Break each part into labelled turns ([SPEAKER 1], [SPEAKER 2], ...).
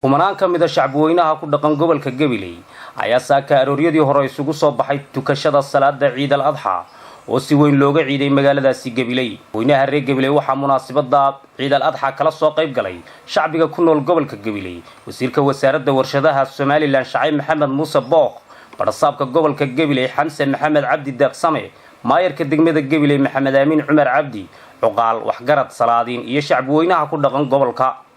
[SPEAKER 1] kumanaan ka mid ah shacbiyadaha ku dhaqan gobolka Gabiley ayaa saaka arooryadii hore isugu soo baxay tukashada salaada Ciid al-Adha oo si weyn looga ciiday magaaladaasi Gabiley. Weynaha reer Gabiley waxaa munaasabada Ciid al-Adha kala soo qayb galay shacbiga ku nool gobolka Gabiley. Wasiirka wasaaradda warshadaha Somaliland Shacay Maxamed Muuse Booq, barsaabka gobolka Gabiley Xamsan Maxamed Cabdi Deeqsame, maayarka degmada Gabiley Maxamed Aamin Cumar Cabdi, cuqaal waxgarad salaadiin iyo shacbiyadaha ku dhaqan gobolka.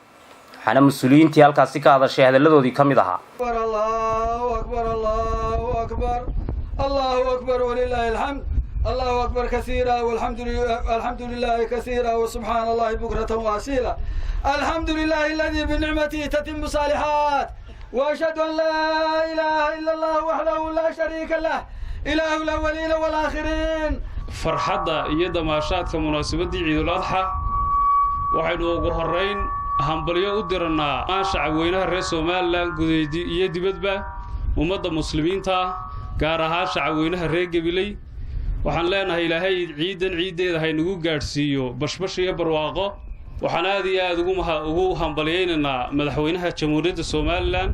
[SPEAKER 1] أنا مسؤولين تيال كاسيكا هذا الشيء هذا الذي كم يدها.
[SPEAKER 2] الله أكبر الله أكبر الله أكبر ولله الحمد الله أكبر كثيرا والحمد لله كثيرا وسبحان الله بكرة وأصيلا. الحمد لله الذي بنعمته تتم الصالحات وأشهد أن لا إله إلا الله وحده لا شريك له إله الأولين والآخرين.
[SPEAKER 3] فرحة يد ما شاءت كمناسبة عيد الأضحى وحلو جهرين همبليو ودرنا ما شعبوينها الرئيس Somaliland قديدي يدبت به ومضى مسلمين تا قارها شعبوينها الرئيس Gabiley وحن لنا إلهي عيدا هاي نقول جارسيو بش يبرواقه وحن هذه هو همبلييننا مدحوينها جمهورية Somaliland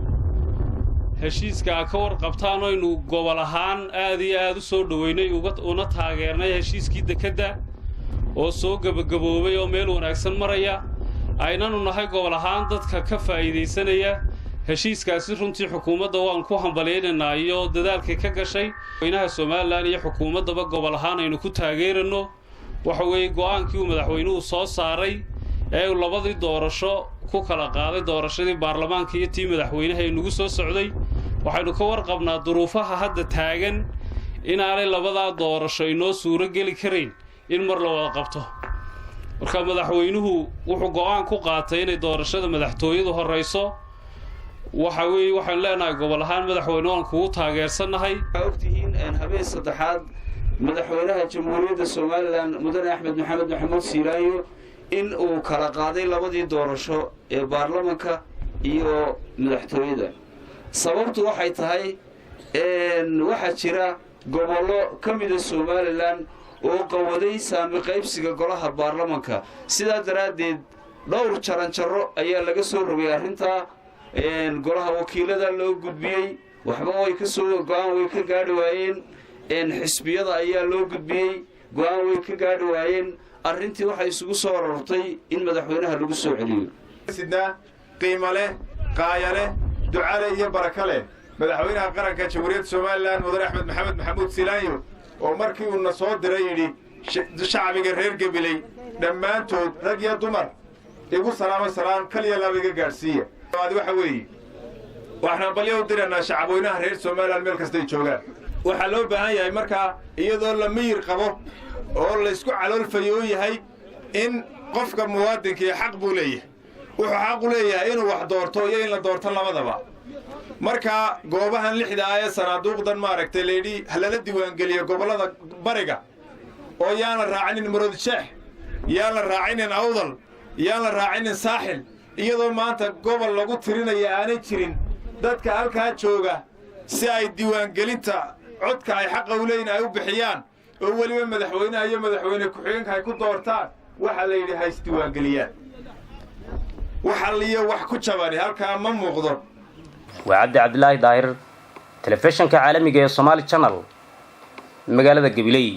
[SPEAKER 3] هشيس كأكور قبطانو إنه قبلهان هذه صور دويني ونتها غيرنا هشيس كده وسوق بجبوبي يومين ونأكسن مريا aynanu nahay gobol ahaan dadka ka faa'iideysanaya heshiiskaasi runtii xukuumadda waan ku hambalyeynaa iyo dadaalka ka gashay weynaha Somaliland iyo xukuumadaba gobol ahaan aynu ku taageerano waxa weey go'aankii uu madaxweynuhu soo saaray ee labadii doorasho ku kala qaaday doorashadii baarlamaanka iyo tii madaxweynaha ee nagu soo socday waxaynu ka warqabnaa duruufaha hadda taagan in aanay labada doorasho inoo suuro gali karin in mar la wada qabto marka madaxweynuhu wuxuu go'aan ku qaatay in doorashada madaxtooyadu horeyso waxa weey waxaan leenahay gobol ahaan madaxweynuhu ku taageersanahay
[SPEAKER 4] ogtihiin in habeen saddexaad madaxweynaha jamhuuriyadda Somaliland mudane Axmed Maxamed Maxamuud Siiraayo in uu kala qaaday labadii doorasho ee baarlamaanka iyo madaxtooyada sababtu waxay tahay waxa jira gobollo kamid ah Somaliland oo qawaday saami qaybsiga golaha baarlamaanka sida daraadeed dhowr jaranjaro ayaa laga soo rogay arrinta golaha wakiilada loo gudbiyay waxba way ka soo go'aan way ka gaadhi waayeen xisbiyada ayaa loo gudbiyay go'aan way ka gaadhi waayeen arrintii waxa isugu soo rartay in madaxweynaha lagu soo celiyo
[SPEAKER 5] sidna qiimo leh qaaya leh duca leh iyo baraka leh madaxweynaha qaranka jamhuuriyadda Somaliland mudane Axmed Maxamed Maxamuud Siiraayo oo markii uu na soo diray yiri shacbiga reer Gabiley dhamaantood rag iyo dumar igu salaam kaliya labiga gaarsiiya waxa weey waxaan balyo diranaa shacbiyadaha reer Somaliland meel kasta ay joogaan waxa loo baahan yahay marka iyadoo la miir qabo oo la isku calool fayo yahay in qofka muwaadinka xaq buu leeyahay wuxuu xaq u leeyahay inuu wax doorto iyo in la doorto labadaba marka goobahan lixda ay sanaaduuqdan maaragtay leedii halala diiwaan galiyo gobolada bariga oo yaana raacinin Maroodi Sheekh yaana raacinin Awdal yaana raacinin Saaxil iyadoo maanta gobol lagu tirinayo aanay jirin dadka halka jooga si ay diiwaan gelinta codka ay xaq u leeyeen ay u bixiyaan oo waliba madaxweynaha iyo madaxweyne ku-xigeenka ay ku doortaan waxa la yiri hays diiwaan galiyaan waxa liyo wax ku jabani halka ma muuqdo
[SPEAKER 1] وعبد الله داهر تلفزيون كعالمي جاي Somali Channel مقالة Gabiley.